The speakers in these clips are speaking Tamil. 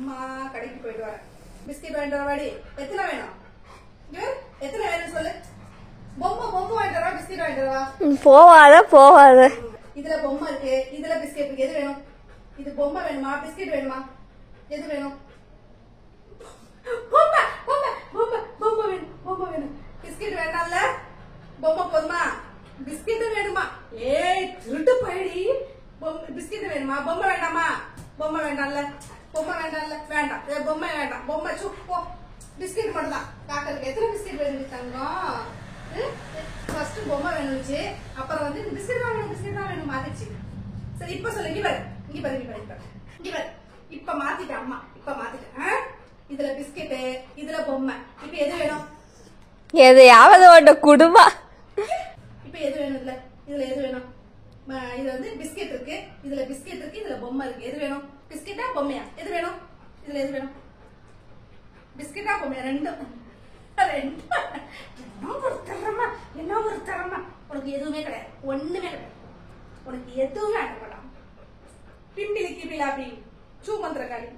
அம்மா கடைக்கு போயிட்டு வரேன். பிஸ்கெட் வாங்கிட்டு வர வாடி. எத்தனை வேணும்? எத்தனை வேணும் சொல்லு. பொம்மை வாங்கிட்டு வரா, பிஸ்கெட் வாங்கிட்டு வரா. போவாத. இதுல பொம்மை இருக்கு, இதுல பிஸ்கெட் இருக்கு. எது வேணும்? இது பொம்மை வேணுமா, பிஸ்கெட் வேணுமா? எது வேணும்? பொம்மை வேணும். பிஸ்கெட் வேண்டாம்ல, பொம்மை போதுமா? பிஸ்கெட் வேணுமா? ஏய் திருட்டு பையடி. பிஸ்கெட் வேணுமா? பொம்மை வேண்டாமா? பொம்மை வேண்டாம்ல, வேண்டாம். பொம்மை வேண்டாம். பொம்மை போ. பிஸ்கெட் மட்டும் தான். காக்கருக்கு எத்தனை பிஸ்கெட் வேணும் தங்கம்? ஃபர்ஸ்ட் பொம்மை வேணுச்சு, அப்புறம் வந்து பிஸ்கெட் தான் வேணும் மாத்திச்சு. சரி இப்ப சொல்லு. இங்க பாரு. இப்ப மாத்திட்டேன் அம்மா. இதுல பிஸ்கெட், இதுல பொம்மை. இப்ப எது வேணும்? எதையாவது ஒன்று குடும்பா. இப்ப எது வேணும்? இதுல எது வேணும்? இதுல வந்து பிஸ்கெட் இருக்கு, இதுல பொம்மை இருக்கு. எது வேணும்? பிஸ்கெட்டா பொம்மையா? எது வேணும்? இதுல எது வேணும்? பிஸ்கெட்டா பொம்மையா? ரெண்டும். என்ன ஒரு தரமா. உனக்கு எதுவுமே கிடையாது, ஒண்ணுமே கிடையாது. உனக்கு எதுவுமே அடப்படலாம். பிம்பிலிக்கு பிலாபி சூமந்திரகாளி.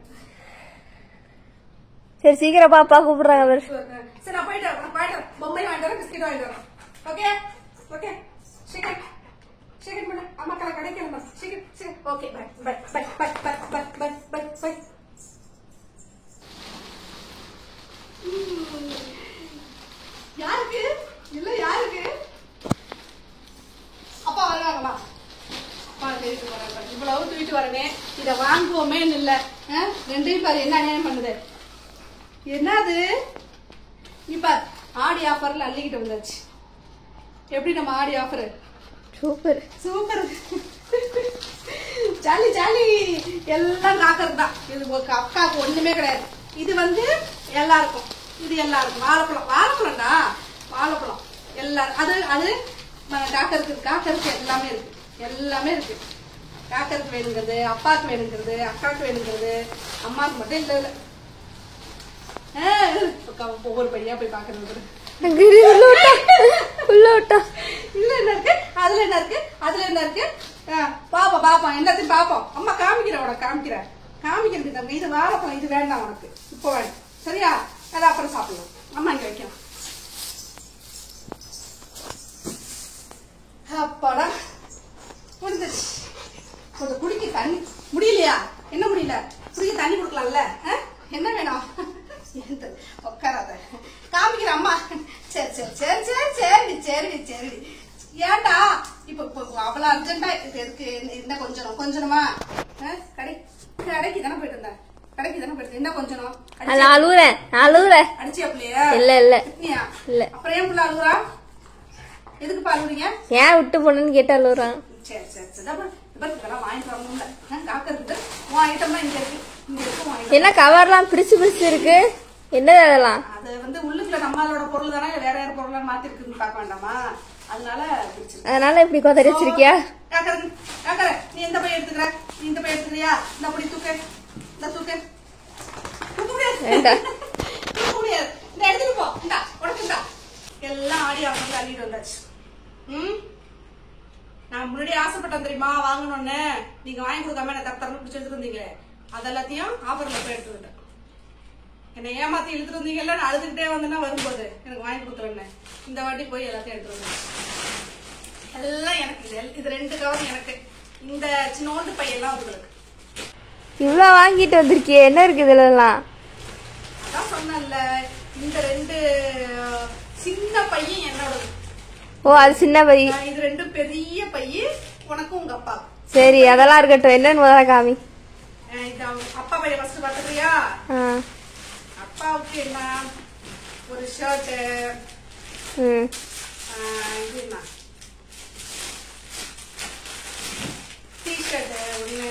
சரி சீக்கிரம் பாப்பா கூப்பிடுறாங்க. சரி நான் போயிட்டு பொம்மை வாங்கிட்டு வரேன், பிஸ்கெட் வாங்கிட்டு வரேன். ஓகே சீக்கிரம் பண்ணு. அம்மா கடைக்கு சீக்கிரம். Okay bye. யாருக்கு அப்பா வருவாங்களா? அப்பா இவ்வளவு தூக்கிட்டு வரவே இத வாங்குவோமே இல்ல. ரெண்டையும் பாரு என்ன அநியாயம் பண்ணுது. என்னது இப்ப ஆடி ஆஃபர்ல அள்ளிக்கிட்டு வந்தாச்சு. எப்படி நம்ம ஆடி ஆஃபர்? Super jolly. எல்லாம் காக்கிறது தான். இது அக்காவுக்கு ஒண்ணுமே கிடையாது. இது வந்து எல்லாருக்கும். வாழைப்பழம்டா. வாழைப்பழம் எல்லாரும். அது காக்கருக்கு எல்லாமே இருக்கு. காக்கருக்கு வேணுங்கிறது, அப்பாவுக்கு வேணுங்கிறது, அக்காவுக்கு வேணுங்கிறது, அம்மாவுக்கு மட்டும் இல்ல. ஒவ்வொரு படியா போய் பாக்குறது. அதுல என்ன இருக்கு? பாப்பா எல்லாத்தையும் பாப்போம். அம்மா காமிக்கிறேன் தம்பி. இது வாழைப்பழம், இது வேண்டாம் உனக்கு, இப்போ வேண்டாம். சரியா? அதை அப்புறம் சாப்பிடலாம். அம்மா இங்க வைக்கலாம். அப்பாடா முடிஞ்சிச்சு. கொஞ்சம் குடிக்க தண்ணி முடியலையா? என்ன முடியல? குடிக்க தண்ணி கொடுக்கலாம்ல? என்ன வேணும்? உட்காராத, காமிக்கிறேன் அம்மா. சரி. ஏண்டா இப்ப அவ்வளவு அர்ஜென்டா எதுக்கு? என்ன கொஞ்சமா? கடைக்கு தானே போயிட்டு இருந்தேன். என்ன கொஞ்சம் அடிச்சியா பிள்ளையா? இல்ல. அப்புறம் ஏன் பிள்ளை அழுகுறா? எதுக்கு பாருங்க? ஏன் விட்டு போனன்னு கேட்டு அழுகுறான். சரி இதெல்லாம் வாங்கிட்டு வரணும்ல. காக்கிறது உன் ஐட்டம்லாம் இங்க இருக்கு. என்ன கவர்லாம் பிரிச்சு இருக்கு? என்ன அதெல்லாம்? அது வந்து உள்ளுக்குள்ள நம்மளோட பொருள் தானே, வேற பொருள் மாத்தி இருக்குன்னு பாக்க வேண்டாமா? அதனால இப்படி கொதறி வச்சிருக்கியா? காக்கற நீ எந்த பைய எடுத்துக்கிற? நீ இந்த பைய எடுத்துக்கிறியா? இந்த அப்படி தூக்கு. எடுத்துட்டு போ. உடச்சுண்டா எல்லாம் ஆடி அவங்க அள்ளிட்டு வந்தாச்சு. நான் முன்னாடி ஆசைப்பட்டேன் தெரியுமா வாங்கணும்னு. நீங்க வாங்கி கொடுக்காம என்ன தரன்னு பிடிச்சி எடுத்துட்டு வந்தீங்களே, அதெல்லாத்தையும் ஆஃபர்ல போய் எடுத்துட்டு வந்தேன். என்னை ஏமாத்தி இழுத்துட்டு வந்தீங்கல்ல, நான் அழுதுகிட்டே வந்தேன்னா வரும்போது எனக்கு வாங்கி கொடுக்கலன்னு இந்த வாட்டி போய் எல்லாத்தையும் எடுத்துட்டு வந்தேன். எல்லாம் எனக்கு. இது 2 கவர் எனக்கு. இந்த சின்னோண்டு பையெல்லாம் உங்களுக்கு. இவ்வளவு வாங்கிட்டு வந்திருக்கியே, என்ன இருக்கு இதுல எல்லாம்? அதான் சொன்னேன்ல, இந்த 2 சின்ன பையன் என்னோடது. ஓ அது சின்ன பை. இது 2 பெரிய பையன் உனக்கும் உங்க அப்பா. சரி அதெல்லாம் இருக்கட்டும். என்னன்னு முதல்ல காமி. அப்பா பையன் ஃபர்ஸ்ட் பாத்துக்கிறியா? அப்பாவுக்கு என்ன? ஒரு ஷர்ட், இது என்ன டிஷர்ட் ஒண்ணு,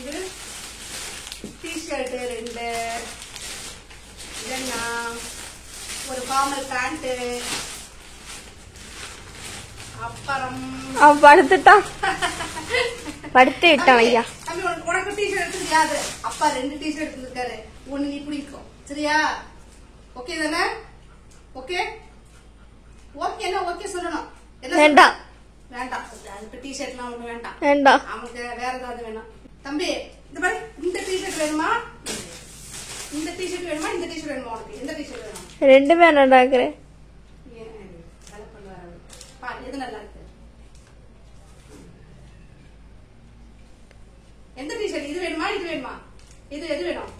இது டிஷர்ட் 2, இதென்னா ஒரு ஃபார்மல் பேண்ட். அப்புறம் படுத்துட்டான். படுத்து விட்டான் ஐயா. உனக்கு டிஷர்ட் எடுத்துக்கியாது. அப்பா 2 டிஷர்ட் எடுத்துருக்காரு. ஒண்ணு நீ பிடிக்கும். சரியா? ஓகே தானே? ஓகே சொல்லணும். வேண்டாம். வேண்டாம். டிஷர்ட்லாம் ஒண்ணு வேண்டாம். வேண்டாம். அவனுக்கு வேற ஏதாவது வேணும். தம்பி இந்த மாதிரி இந்த டிஷர்ட் வேணுமா, இந்த டிஷர்ட் வேணுமா, இந்த டிஷர்ட் வேணுமா, உனக்கு எந்த டிஷர்ட் வேணும்? ரெண்டுமே நல்லாக்குறேன். எது நல்லா இருக்கு? எந்த டிஷர்ட்? இது வேணுமா, இது வேணுமா, இது எது வேணும்?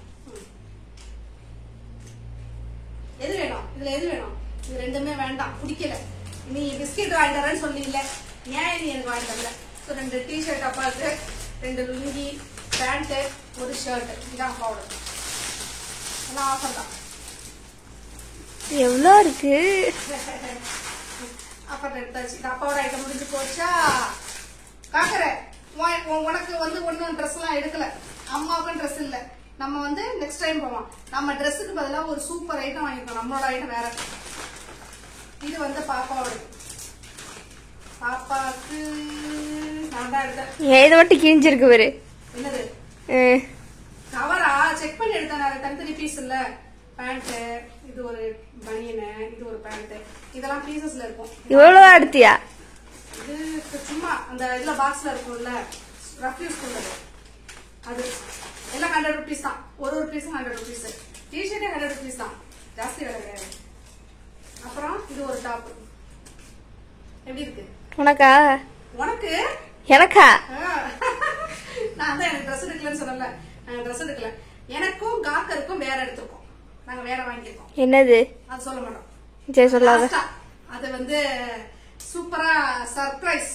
எது வேணும்? இதுல எது வேணும்? இது ரெண்டுமே வேண்டாம், பிடிக்கல. நீ பிஸ்கெட் வாங்கி தரேன்னு சொன்னீங்கல்ல, ஏன் நீ எனக்கு வாங்கி தரல? ஸோ 2 டிஷர்ட் அப்பாவுக்கு, 2 லுங்கி, பேண்ட், ஒரு ஷர்ட். இதான் அப்பாவோட எல்லாம் ஆஃபர் தான். எவ்வளோ இருக்கு? அப்புறம் எடுத்தாச்சு. இந்த அப்பாவோட ஐட்டம் முடிஞ்சு போச்சா? காக்கற உனக்கு வந்து ஒன்றும் ட்ரெஸ் எல்லாம் எடுக்கல, அம்மாவுக்கும் ட்ரெஸ் இல்லை. நம்ம வந்து நெக்ஸ்ட் டைம் போவோம். நம்ம ட்ரெஸ்ஸுக்கு பதிலாக ஒரு சூப்பர் ஐட்டம் வாங்கிருக்கோம். நம்மளோட ஐட்டம் வேற. இது வந்து பாப்பாவோட. பாப்பாக்கு நான் தான் எடுத்தேன். இது மட்டும் கிழிஞ்சிருக்கு பாரு. என்னது கவரா? செக் பண்ணி எடுத்தேன். தனித்தனி பீஸ் இல்ல. பேண்ட், இது ஒரு பனியனு, இது ஒரு பேண்ட், இதெல்லாம் பீசஸ்ல இருக்கும். இவ்வளவு எடுத்தியா? இது சும்மா அந்த இதுல பாக்ஸ்ல இருக்கும்ல, ரஃப்யூஸ் உள்ளது. அது எல்லாம் 100 rupees தான். ஒரு பீஸும் 100 rupees. டிஷர்ட்டே 100 rupees தான், ஜாஸ்தி விலை கிடையாது. அப்புறம் இது ஒரு டாப். எப்படி இருக்கு உனக்கா? உனக்கு? எனக்கா? நான் தான் எனக்கு ட்ரெஸ் எடுக்கலன்னு சொன்னல. நாங்க ட்ரெஸ் எடுக்கல. எனக்கும் காக்கருக்கும் வேற எடுத்துருக்கோம். நாங்க வேற வாங்கியிருக்கோம். என்னது? அது சொல்ல மாட்டோம். சரி சொல்லாத. அது வந்து சூப்பரா சர்ப்ரைஸ்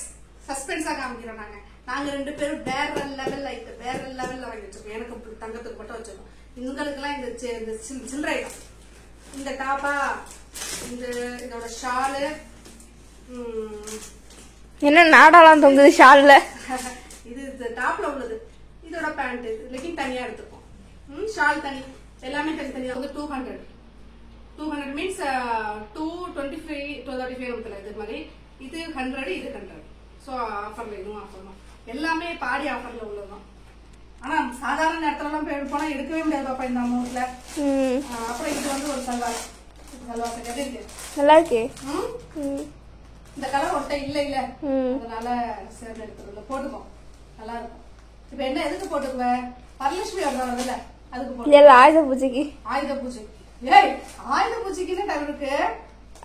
சஸ்பென்ஸா காமிக்கிறோம். நாங்க 2 பேரும் வேற லெவல்ல வாங்கி வச்சிருக்கோம். எனக்கு தங்கத்துக்கு மட்டும் வச்சிருக்கோம். இவங்களுக்கு எல்லாம் இந்த சில்லறை ஐட்டம். இந்த டாப்பா, இதோட ஷாலு, என்ன நாடாலாம் தொங்குது ஷால்ல? இது டாப்ல உள்ளது. இதோட பேண்ட், லெகின் தனியா எடுத்துப்போம். ஷால் தனி, எல்லாமே தனித்தனியா. வந்து 200 மீன்ஸ் 225 235 இது மாதிரி. இது 100, இது 100. ஸோ ஆஃபர்ல, இதுவும் ஆஃபர் தான். எல்லாமே பாடி ஆஃபர்ல உள்ளதுதான். ஆனா சாதாரண நேரத்துல எல்லாம் போய் எடுப்போம்னா எடுக்கவே முடியாது பாப்பா இந்த அமௌண்ட்ல. அப்புறம் இது வந்து ஒரு சல்வார். எப்படி இருக்கு? நல்லா இருக்கு. இந்த கலர் ஒட்ட இல்ல அதனால சேர்ந்து எடுத்துருல போட்டுக்கோ, நல்லா இருக்கும். இப்ப என்ன எதுக்கு போட்டுக்குவ? வரலட்சுமி வருதுல்ல, அதுக்கு போட்டு. ஆயுத பூஜைக்கு. ஆயுத பூஜைக்கு. ஏய், ஆயுத பூஜைக்குன்னு டைம் இருக்கு,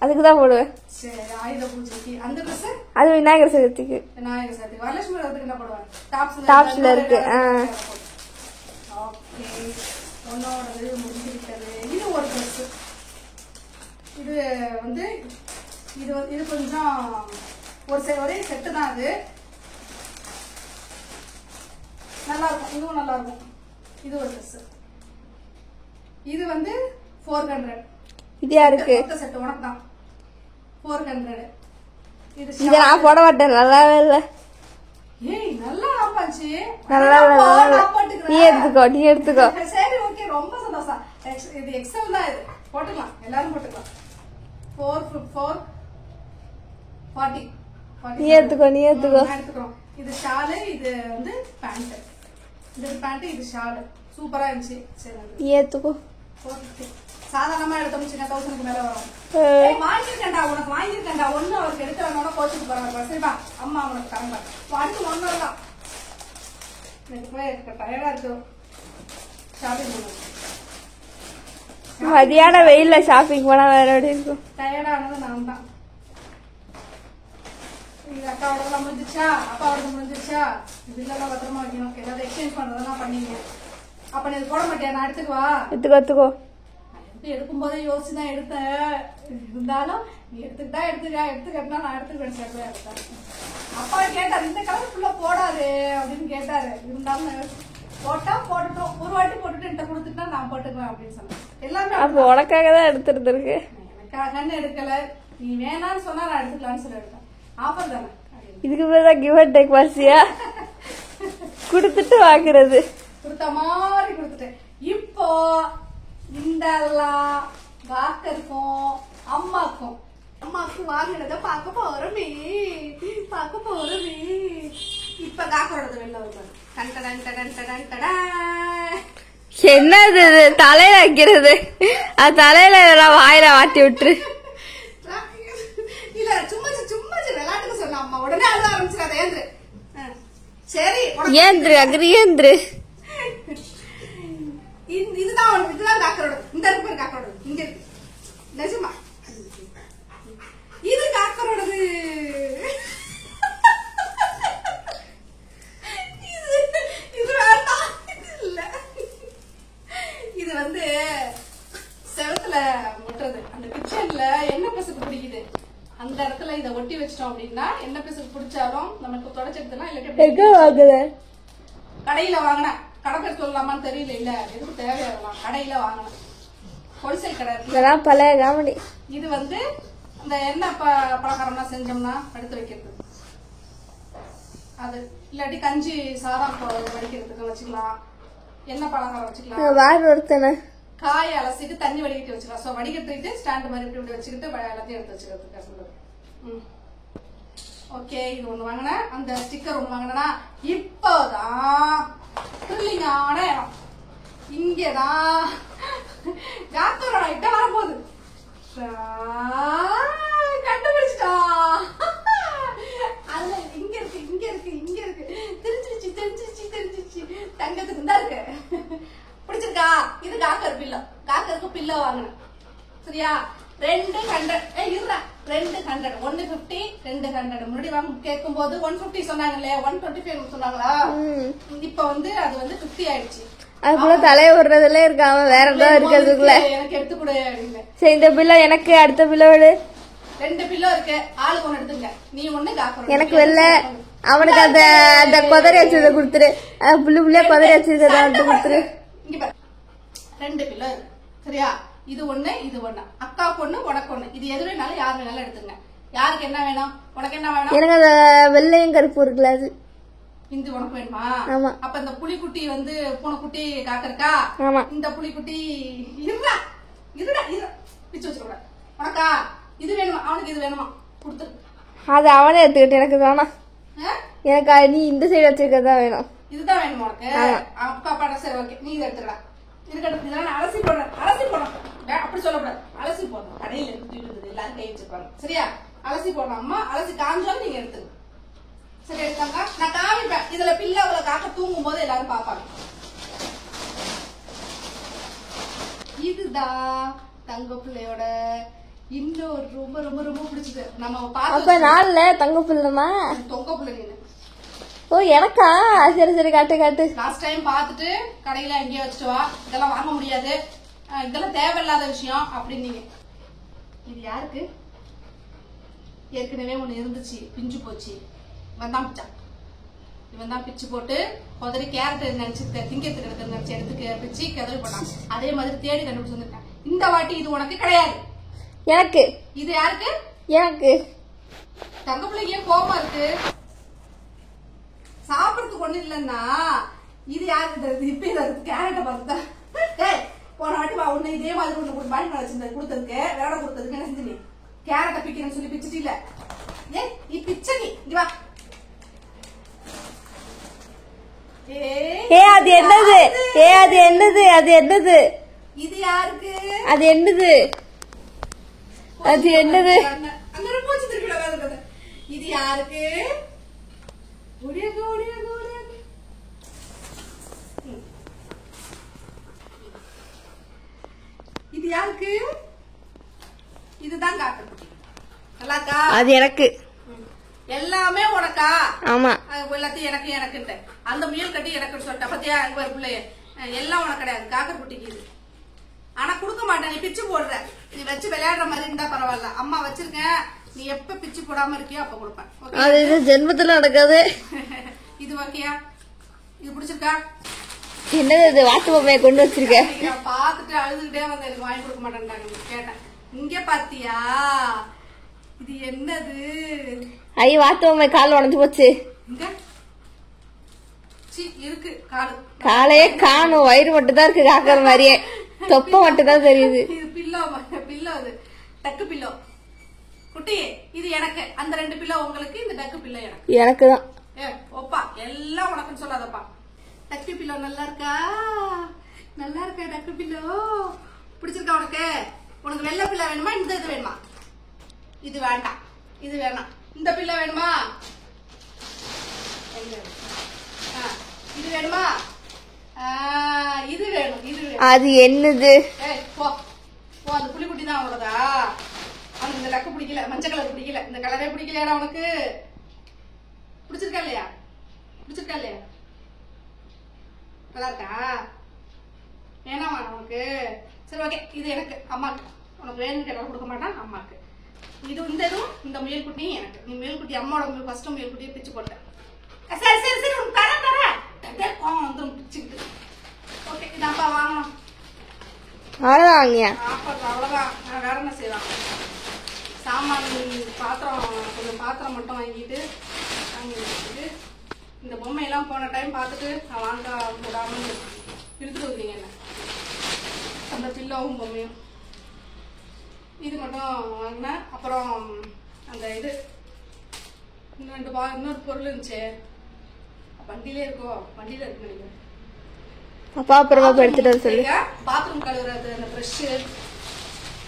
அதுக்குதான் போடுவேன். சரி, ஆயுத பூஜைக்கு. அந்த ட்ரெஸ் அது விநாயகர் சதுர்த்திக்கு. விநாயகர் சதுர்த்தி. வரலட்சுமி வரதுக்கு என்ன போடுவேன்? டாப்ஸ்ல இருக்கு. ஓகே, ஒன்னோடது முடிஞ்சிருக்கிறது. இது ஒரு ட்ரெஸ். இது வந்து இது கொஞ்சம் ஒரே செட்டு தான். அது நல்லா இருக்கும், இதுவும் நல்லா இருக்கும். இது ஒரு ட்ரெஸ். இது வந்து 400. இது யாருக்கு? செட் உனக்கு தான் 400. இத நான் போட மாட்டேன், நல்லாவே இல்ல. ஏய், நல்லா ஆப்பாச்சு. நல்லா இல்ல. நீ எடுத்துக்கோ. சரி, ஓகே, ரொம்ப சந்தோஷம். இது எக்ஸல் தான். இது போட்டுக்கலாம், எல்லாரும் போட்டுக்கலாம். 440. நீ எடுத்துக்கோ. எடுத்துக்கிறோம். இது ஷாலு, இது வந்து பேண்ட். இது பேண்ட், இது ஷாலு. சூப்பரா இருந்துச்சு. சரி, நீ எடுத்துக்கோ. 450. சாதாரணமா எடுத்தோம், சின்ன 1000க்கு மேல வரும். வாங்கிருக்கேன்டா, உனக்கு வாங்கிருக்கேன்டா. ஒண்ணு அவருக்கு எடுத்து வேணோட கோச்சுக்கு போறாங்க. சரிப்பா, அம்மா அவனுக்கு தரங்க. அடுத்து 1 நாள் தான். எனக்கு போய் டயர்டா இருக்கு ஷாப்பிங் பண்ண. மதியான வெயில்ல ஷாப்பிங் போனா வேற எப்படி இருக்கும்? டயர்டானது நான் தான். இது அக்காவோட முடிஞ்சிச்சா, அப்பாவோட முடிஞ்சிச்சா? பில்லெல்லாம் பத்திரமா வைக்கணும். ஏதாவது எக்ஸ்சேஞ்ச் பண்றதெல்லாம் பண்ணீங்க. அப்ப நீ போட மாட்டியா? நான் எடுத்துக்குவா? எடுத்துக்கோ. எடுக்கும் போதே யோசிச்சுதான் எடுத்தேன். இருந்தாலும் நீ எடுத்துக்கிட்டா நான் எடுத்துக்கிட்டேன். அப்பா கேட்டாரு, இந்த கலர் ஃபுல்லா போடாது அப்படின்னு கேட்டாரு. இருந்தாலும் போட்டா போட்டுட்டோம். ஒரு வாட்டி போட்டுட்டு என்கிட்ட கொடுத்துட்டா நான் போட்டுக்குவேன் அப்படின்னு சொன்னேன். எல்லாமே அப்ப உனக்காக தான் எடுத்துருக்கு. எனக்காக எடுக்கல, நீ வேணான்னு சொன்னா நான் எடுத்துக்கலான்னு சொல்லி எடுத்தேன். ஆஃபர் தானே. இதுக்கு பேர் தான் கிவ் அண்ட் டேக் பாலிசியா? கொடுத்துட்டு வாங்குறது. கொடுத்த மாதிரி கொடுத்துட்டேன். இப்போ இந்த காக்கருக்கும் அம்மாக்கும் வாங்கினத பார்க்க போறமே. இப்ப காக்கரோட வெளில வருவாங்க. என்னது தலையில வைக்கிறது? அது தலையில வாயில வாட்டி விட்டுரு. இல்ல, சும்மா விளையாட்டுக்கு சொன்ன அம்மா. உடனே அழுத ஆரம்பிச்சிடாத. ஏந்திரு. சரி, ஏந்திரு. இதுதான் காக்கரோட. இந்த இருக்கு பேர் காக்கரோட. இங்க இருக்கு. நிஜமா இது காக்கரோடது. இது வேண்டாம். இது இல்ல. இது வந்து செவத்துல ஒட்டுறது. அந்த கிச்சன்ல எண்ணெய் பசக்கு பிடிக்குது. அந்த இடத்துல இதை ஒட்டி வச்சிட்டோம் அப்படின்னா எண்ணெய் பசக்கு பிடிச்சாலும் நமக்கு தொடச்செடுத்துலாம் இல்லாட்டி கடையில வாங்கினேன். கடை பேர் சொல்லலாமான்னு தெரியல. இல்ல எதுக்கு தேவையாகலாம். கடையில வாங்கினேன். ஹோல்சேல் கடை. பழைய காமெடி. இது வந்து இந்த எண்ணெய் பலகாரம்லாம் செஞ்சோம்னா எடுத்து வைக்கிறது. அது இல்லாட்டி கஞ்சி சாதம் வடிக்கிறதுக்கு வச்சுக்கலாம். எண்ணெய் பலகாரம் வச்சுக்கலாம். காய அலசிட்டு தண்ணி வடிகட்டி வச்சுக்கலாம். சோ வடிகட்டிட்டு ஸ்டாண்ட் மாதிரி இப்படி வச்சுக்கிட்டு எல்லாத்தையும் எடுத்து வச்சுக்கிறதுக்கு. ஓகே, இது ஒண்ணு வாங்கினேன். அந்த ஸ்டிக்கர் ஒண்ணு வாங்கினா இப்போதான் த்ரில்லிங்கான இடம். இங்கதான் காக்கரோட ஐட்டம் வரப்போகுது. கண்டுபிடிச்சிட்டா. அதுல இங்க இருக்கு, இங்க இருக்கு, இங்க இருக்கு. தெரிஞ்சிருச்சு. தங்கத்துக்கு தான் இருக்கு. பிடிச்சிருக்கா? இது காக்கர் பில்லோ. காக்கருக்கு பில்லோ வாங்கினேன். சரியா? 200. 200. 150, 200. முன்னாடி வாங்க கேட்கும் போது 150 சொன்னாங்களே, 125 சொன்னாங்களா? இப்ப வந்து அது வந்து 50 ஆயிடுச்சு. அதுக்குள்ள தலைய விடுறதுல இருக்காம வேற ஏதாவது இருக்கிறதுக்குள்ள எனக்கு எடுத்து கொடு அப்படின்னு. சரி, இந்த பில்லோ எனக்கு, அடுத்த பில்லோ எடு. 2 பில்லோ இருக்கு. ஆளுக்கு ஒண்ணு எடுத்துங்க. நீ ஒண்ணு காக்கணும். எனக்கு வெள்ள. அவனுக்கு அந்த கொதறி வச்சத கொடுத்துரு. புள்ளியா கொதறி வச்சிருக்கத வந்து கொடுத்துரு. இங்க பாரு, 2 பில்லோ இருக்கு. சரியா? இது ஒண்ணு, இது ஒண்ணு. அக்கா பொண்ணு, உனக்கு ஒண்ணு. இது எது வேணாலும் யார் வேணாலும் எடுத்துங்க. யாருக்கு என்ன வேணும்? உனக்கு என்ன வேணும்? எனக்கு அந்த வெள்ளையும் கருப்பு இருக்குல்ல, அது இந்த உனக்கு வேணுமா? ஆமா. அப்ப இந்த புலிக்குட்டி வந்து பூனைக்குட்டி காக்கறக்கா? ஆமா. இந்த புலிக்குட்டி இருடா பிச்சு வச்சுக்கூட. உனக்கா இது வேணுமா? அவனுக்கு இது வேணுமா? கொடுத்து அது அவனே எடுத்துக்கிட்டு எனக்கு தானா? எனக்கு நீ இந்த சைடு வச்சிருக்கதான் வேணும். இதுதான் வேணுமா உனக்கு? அப்பா பாட. சரி, ஓகே, நீ இதை எடுத்துக்கடா. இருக்கட்டும். இதெல்லாம் அலசி போடுறேன். அப்படி சொல்லக்கூடாது. அலசி போடணும். கடையில இருந்து எல்லாரும் கை வச்சிருப்பாங்க. சரியா? அலசி போடணும். அம்மா அலசி காஞ்சாலும் நீங்க எடுத்துங்க. சரி, எடுத்தாங்க. நான் காமிப்பேன். இதுல பிள்ளை அவளை காக்க தூங்கும் போது எல்லாரும் பாப்பாங்க. இதுதான் தங்க பிள்ளையோட இன்னொரு ரொம்ப ரொம்ப ரொம்ப பிடிச்சது. நம்ம அப்ப நாள்ல தங்க பிள்ளைமா தொங்க பிள்ளை. நீனு ஓ, எனக்கா? சரி, காட்டு. லாஸ்ட் டைம் பாத்துட்டு கடையில எங்கேயோ வச்சுட்டு வா, இதெல்லாம் வாங்க முடியாது, இதெல்லாம் தேவையில்லாத விஷயம் அப்படின்னீங்க. இது யாருக்கு? ஏற்கனவே ஒண்ணு இருந்துச்சு, பிஞ்சு போச்சு. இவன் தான் பிச்சு போட்டு கொதறி கேரட் நினைச்சு திங்கிறதுக்கு எடுத்து நினைச்சு எடுத்து பிச்சு கதறி போட்டான். அதே மாதிரி தேடி கண்டுபிடிச்சு வந்துருக்கேன். இந்த வாட்டி இது உனக்கு கிடையாது. எனக்கு. இது யாருக்கு? எனக்கு. தங்க பிள்ளைக்கு ஏன் கோபமா இருக்கு? சாப்பிடறதுக்கு ஒண்ணு இல்லன்னா இது யாருக்கு? இப்ப இருக்கு கேரட்டை பார்த்துதா? போன வாட்டி வா ஒண்ணு இதே மாதிரி ஒண்ணு பாடி வச்சிருந்தது கொடுத்ததுக்கு வேற கொடுத்ததுக்கு என்ன செஞ்சு நீ கேரட்டை பிக்கிறேன்னு சொல்லி பிச்சுட்டு இல்ல? நீ பிச்ச நீ இங்க வா. அது என்னது? அது என்னது? இது யாருக்கு? அது என்னது? அங்க போச்சு திருப்பி. இது யாருக்கு? இது யாருக்கு? இதுதான் காக்கணும். நல்லாக்கா? அது எனக்கு. எல்லாமே உனக்கா? ஆமா. எல்லாத்தையும் எனக்கு அந்த முயல் கட்டி எனக்கு சொல்லிட்ட பத்தியா? பிள்ளைய எல்லாம் உனக்கு கிடையாது. காக்கர் குட்டிக்கு இது. ஆனா குடுக்க மாட்டேன். நீ பிச்சு போடுற. நீ வச்சு விளையாடுற மாதிரி இருந்தா பரவாயில்ல. அம்மா வச்சிருக்கேன். நீ எப்ப பிச்சு போடாம இருக்கியோ அப்ப கொடுப்பேன். ஜென்மத்துல நடக்காது. இது ஓகேயா? இது பிடிச்சிருக்கா? என்னது வாத்து பொம்மையை கொண்டு வச்சிருக்க? பாத்துட்டு அழுதுகிட்டே வந்து எனக்கு வாங்கி கொடுக்க மாட்டேன்டாங்க. கேட்டேன். இங்க பாத்தியா? இது என்னது? ஐயோ, வாத்து பொம்மை கால் உடஞ்சு போச்சு. இங்க இருக்கு காலையே காணும். வயிறு மட்டும் தான் இருக்கு காக்கிற மாதிரியே. தொப்ப மட்டும் தான் தெரியுது. இது பில்லோ. அது டக்கு பில்லோ குட்டி. இது எனக்கு. அந்த 2 பில்லோ உங்களுக்கு. இந்த டக்கு பில்லோ எனக்கு தான். ஒப்பா எல்லாம் உனக்குன்னு சொல்லாதப்பா. டக்கு பில்லோ நல்லா இருக்கா? டக்கு பில்லோ பிடிச்சிருக்கா உனக்கு? உனக்கு வெள்ளை பிள்ளை வேணுமா? இந்த இது வேணுமா? இது வேண்டாம். இது வேணாம். இந்த பிள்ளை வேணுமா? இது வேணுமா? இது வேணும். அது என்னது? போ போ, அந்த புலிக்குட்டி தான் அவனோடதா? அவனுக்கு இந்த டக்கு பிடிக்கல, மஞ்சள் கலர் பிடிக்கல, இந்த கலரே பிடிக்கலையா அவனுக்கு? பிடிச்சிருக்கா இல்லையா? பிடிச்சிருக்கா இல்லையா? நல்லா இருக்கா? வேணாமா உனக்கு? சரி ஓகே, இது எனக்கு, அம்மாக்கு. உனக்கு வேணும்னு கேட்டாலும் கொடுக்க மாட்டான், அம்மாக்கு. இது இந்த இதுவும் இந்த முயல் குட்டியும் எனக்கு. நீ முயல் குட்டி அம்மாவோட ஃபர்ஸ்ட் முயல் குட்டியை பிச்சு போட்டேன். சரி சரி சரி, உனக்கு தரேன் கோவம் வந்துடும் பிச்சுக்கிட்டு. ஓகே, இது அப்பா வாங்கணும். அவ்வளோதான் வாங்கியா? அவ்வளோதான். நான் வேற என்ன செய்யலாம்? சாமான் பாத்திரம், கொஞ்சம் பாத்திரம் மட்டும் வாங்கிட்டு வச்சுட்டு, இந்த பொம்மையெல்லாம் போன டைம் பார்த்துட்டு நான் வாங்க விடாமல் இழுத்துட்டு வந்தீங்க என்ன, அந்த பில்லோவும் பொம்மையும். இது மட்டும் வாங்கினேன். அப்புறம் அந்த இது இன்னொரு பொருள் இருந்துச்சு, வண்டியிலே இருக்கோ, வண்டியில இருக்கு நினைக்கிறேன். அப்பா அப்புறமா எடுத்துட்டு வர சொல்லு. பாத்ரூம் கழுவுறது அந்த ப்ரஷ்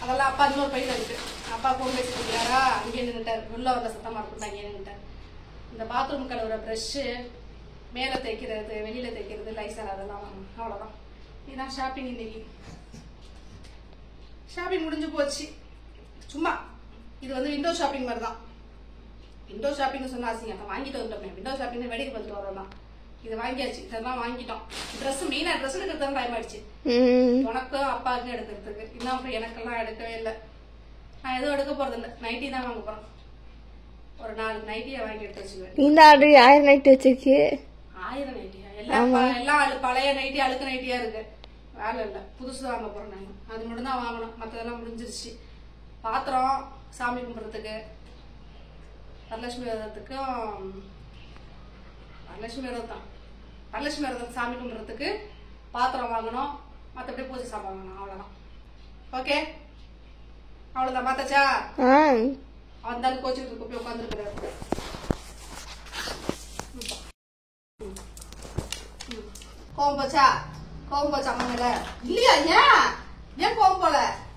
அதெல்லாம் அப்பா இன்னொரு பையில இருக்கு. அப்பா போன் பேசிட்டு இருக்காரா, அங்கேயே நின்றுட்டாரு. உள்ள வந்த சத்தமா இருக்கும், அங்கேயே நின்றுட்டாரு. இந்த பாத்ரூம் கழுவுற ப்ரஷ், மேல தைக்கிறது, வெளியில தைக்கிறது, லைசர், அதெல்லாம் வாங்கணும். அவ்வளவுதான். இதுதான் ஷாப்பிங். இன்னைக்கு ஷாப்பிங் முடிஞ்சு போச்சு. சும்மா இது வந்து விண்டோ ஷாப்பிங் மாதிரி தான். விண்டோ ஷாப்பிங் சொன்னா அசிங்க, வாங்கிட்டு வந்துட்டோமே. விண்டோ ஷாப்பிங் வேடிக்கை பார்த்துட்டு வரோம். இது வாங்கியாச்சு, இதெல்லாம் வாங்கிட்டோம். ட்ரெஸ் மெயினா ட்ரெஸ் எடுக்கிறது டைம் ஆயிடுச்சு. உனக்கும் அப்பாவுக்கும் எடுக்கிறதுக்கு. இன்னும் அப்புறம் எனக்கெல்லாம் எடுக்கவே இல்லை. நான் எதுவும் எடுக்க போறது இல்லை, நைட்டி தான் வாங்க போறேன். ஒரு 4 நைட்டியை வாங்கி எடுத்து வச்சுக்குவேன். இந்த ஆர்டர் 1000 நைட்டி வச்சிருக்கு. 1000 நைட்டியா? எல்லாம் பழைய நைட்டி, அழுக்கு நைட்டியா இருக்கு. வேலை இல்லை, புதுசு வாங்க போறேன் நான். அது மட்டும் தான் வாங்கணும், மற்றதெல்லாம் முடிஞ்சிருச்சு. பாத்திரம் சாமி கும்பிட்றதுக்கு, வரலட்சுமி விரதத்துக்கும், வரலட்சுமி விரதம் சாமி கும்பிட்றதுக்கு பாத்திரம் வாங்கணும். மற்றபடி பூஜை சாமான் வாங்கணும். அவ்வளோதான். ஓகே, அவ்வளோதான். பார்த்தாச்சா? வந்தாலும் கோச்சுக்கு போய் உட்காந்துருக்குறாரு. கோவம் போச்சா? கோவம் போச்சா அம்மா மேல? இல்லையா? ஏன் கோவம் போல?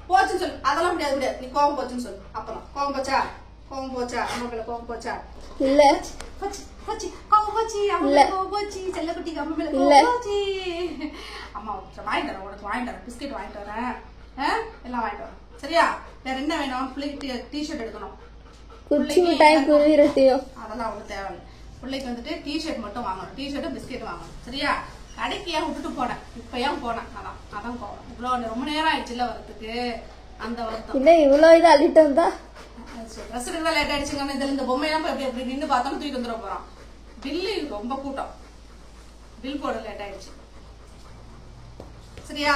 போச்சுன்னு சொல்லு. அதெல்லாம் முடியாது. நீ கோவம் போச்சுன்னு சொல்லு. அப்புறம் கோவம் போச்சா? கோவம் போச்சா அம்மா மேல? கோவம் போச்சா? இல்ல. கோவம் போச்சு அம்மா மேல. கோவம் போச்சு செல்லக்குட்டிக்கு அம்மா மேல. கோவம் போச்சு. அம்மா வாங்கிட்டு வரேன், உனக்கு வாங்கிட்டு வரேன், பிஸ்கெட் வாங்கிட்டு வரேன், எல்லாம் வாங்கிட்டு வரேன். சரியா? வேற என்ன வேணும்? பிள்ளைக்கு டிஷர்ட் எடுக்கணும். அதெல்லாம் அவ்வளவு தேவையில்லை. பிள்ளைக்கு வந்துட்டு டிஷர்ட் மட்டும் வாங்கணும். டிஷர்ட்டும் பிஸ்கெட் வாங்கணும். சரியா? கடைக்கு ஏன் விட்டுட்டு போனேன், இப்ப ஏன் போனேன்? அதான் போவேன். இவ்வளவு ரொம்ப நேரம் ஆயிடுச்சு இல்ல வரதுக்கு, அந்த வருத்தம். இல்ல இவ்வளவு இது அள்ளிட்டு வந்தா ட்ரெஸ் எடுக்க லேட் ஆயிடுச்சுங்க. இதுல இந்த பொம்மையெல்லாம் எப்படி நின்று பார்த்தோம்னு தூக்கி வந்துட போறோம். பில்லு ரொம்ப கூட்டம், பில் போட லேட் ஆயிடுச்சு. சரியா?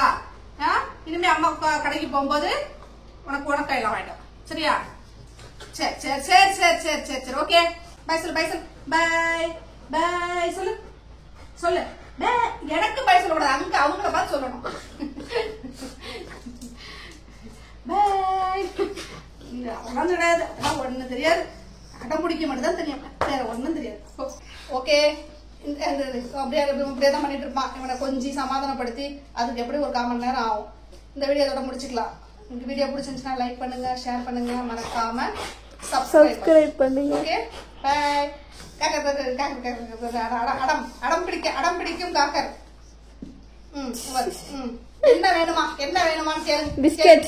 இனிமே அம்மா கடைக்கு போகும்போது உனக்கு எல்லாம் வாங்கிட்டோம். சரியா? சரி சரி சரி சரி சரி சரி சரி ஓகே. பை சொல்லு, பை சொல்லு, பாய் பாய் சொல்லு, சொல்லு. எனக்கு பை சொல்லக்கூடாது, அங்க அவங்கள பார்த்து சொல்லணும். பாய். அதெல்லாம் கிடையாது, அதெல்லாம் ஒண்ணு தெரியாது. அடம் பிடிக்க மட்டும் தான் தெரியும், வேற ஒண்ணும் தெரியாது. ஓகே, அப்படியே தான் பண்ணிட்டு இருப்பான். இவனை கொஞ்சம் சமாதானப்படுத்தி அதுக்கு எப்படி ஒரு 1/4 மணி நேரம் ஆகும். இந்த வீடியோ அதோட முடிச்சுக்கலாம். இந்த வீடியோ பிடிச்சிருந்துச்சுன்னா லைக் பண்ணுங்க, ஷேர் பண்ணுங்க, மறக்காம சப்ஸ்கிரைப் பண்ணுங்க. Okay, bye. அடம் பிடிக்கும் காக்கர். என்ன வேணுமான்னு கேளு. பிஸ்கெட்.